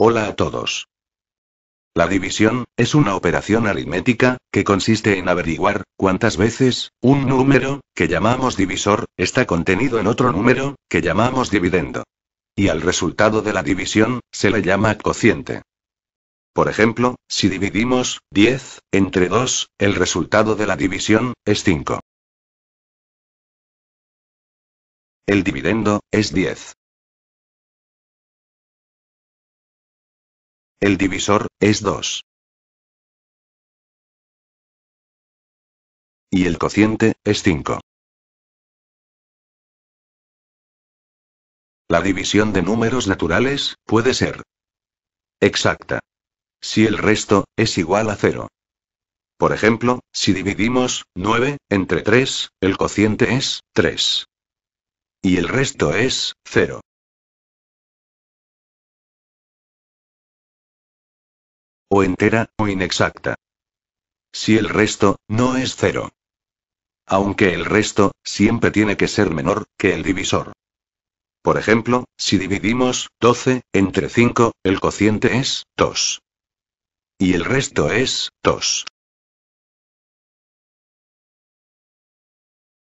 Hola a todos. La división es una operación aritmética que consiste en averiguar cuántas veces un número, que llamamos divisor, está contenido en otro número, que llamamos dividendo. Y al resultado de la división se le llama cociente. Por ejemplo, si dividimos 10 entre 2, el resultado de la división es 5. El dividendo es 10. El divisor es 2. Y el cociente es 5. La división de números naturales puede ser exacta si el resto es igual a 0. Por ejemplo, si dividimos 9 entre 3, el cociente es 3. Y el resto es 0. O entera, o inexacta. Si el resto no es 0. Aunque el resto siempre tiene que ser menor que el divisor. Por ejemplo, si dividimos 12 entre 5, el cociente es 2. Y el resto es 2.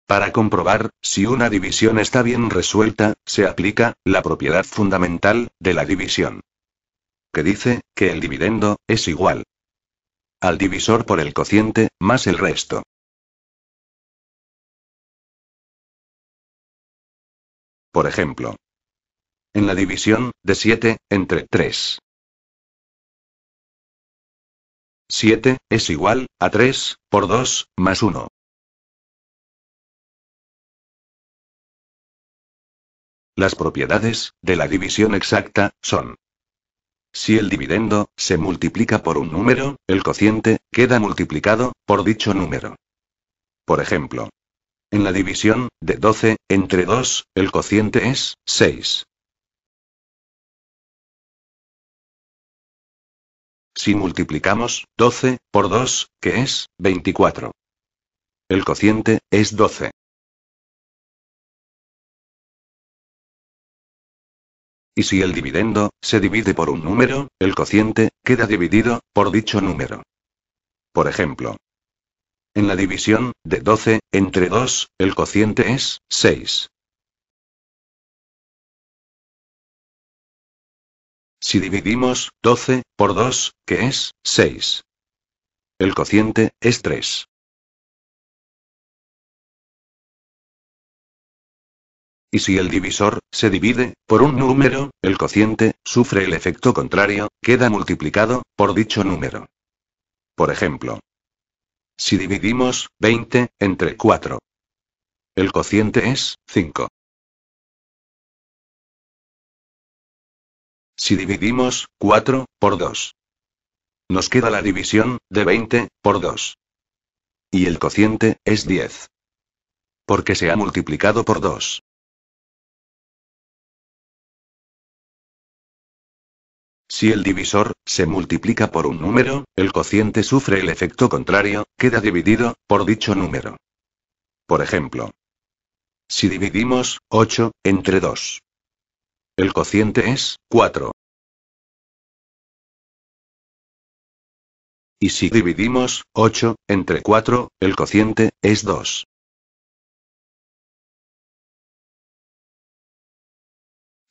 Para comprobar si una división está bien resuelta, se aplica la propiedad fundamental de la división, que dice que el dividendo es igual al divisor por el cociente más el resto. Por ejemplo, en la división de 7 entre 3. 7 es igual a 3 por 2 más 1. Las propiedades de la división exacta son: si el dividendo se multiplica por un número, el cociente queda multiplicado por dicho número. Por ejemplo, en la división de 12 entre 2, el cociente es 6. Si multiplicamos 12 por 2, que es 24. El cociente es 12. Y si el dividendo se divide por un número, el cociente queda dividido por dicho número. Por ejemplo, en la división de 12 entre 2, el cociente es 6. Si dividimos 12 por 2, que es 6. El cociente es 3. Y si el divisor se divide por un número, el cociente sufre el efecto contrario, queda multiplicado por dicho número. Por ejemplo, si dividimos 20 entre 4, el cociente es 5. Si dividimos 4 por 2, nos queda la división de 20 por 2. Y el cociente es 10. Porque se ha multiplicado por 2. Si el divisor se multiplica por un número, el cociente sufre el efecto contrario, queda dividido por dicho número. Por ejemplo, si dividimos 8 entre 2, el cociente es 4. Y si dividimos 8 entre 4, el cociente es 2.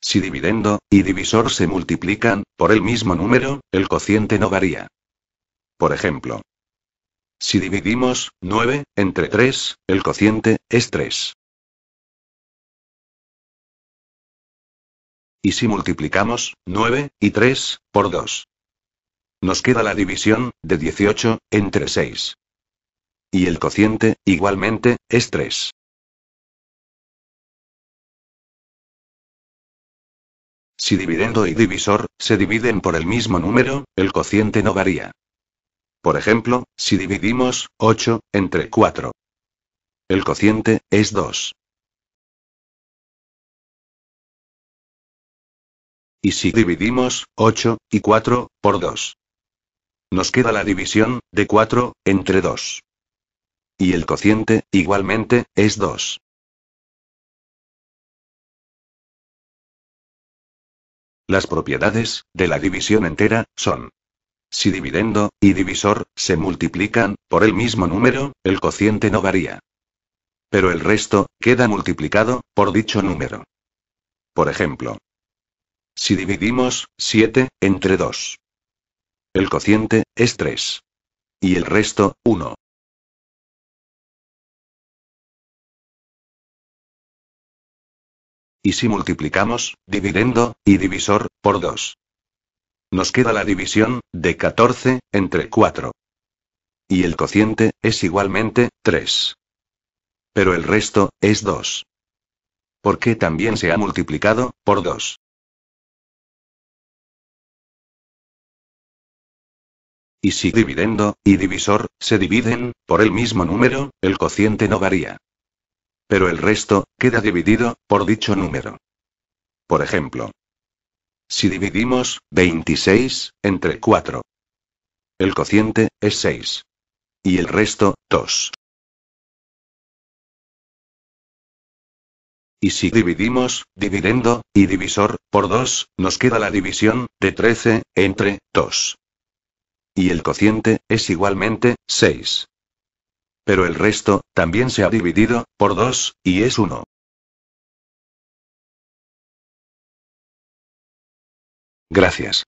Si dividendo y divisor se multiplican por el mismo número, el cociente no varía. Por ejemplo, si dividimos 9 entre 3, el cociente es 3. Y si multiplicamos 9 y 3 por 2, nos queda la división de 18 entre 6. Y el cociente, igualmente, es 3. Si dividendo y divisor se dividen por el mismo número, el cociente no varía. Por ejemplo, si dividimos 8 entre 4, el cociente es 2. Y si dividimos 8 y 4 por 2, nos queda la división de 4 entre 2. Y el cociente, igualmente, es 2. Las propiedades de la división entera son: si dividendo y divisor se multiplican por el mismo número, el cociente no varía. Pero el resto queda multiplicado por dicho número. Por ejemplo, si dividimos 7 entre 2, el cociente es 3. Y el resto, 1. Y si multiplicamos dividendo y divisor por 2, nos queda la división de 14 entre 4. Y el cociente es igualmente 3. Pero el resto es 2. Porque también se ha multiplicado por 2. Y si dividendo y divisor se dividen por el mismo número, el cociente no varía. Pero el resto queda dividido por dicho número. Por ejemplo, si dividimos 26 entre 4, el cociente es 6. Y el resto, 2. Y si dividimos dividendo y divisor por 2, nos queda la división de 13 entre 2. Y el cociente es igualmente 6. Pero el resto también se ha dividido por 2, y es 1. Gracias.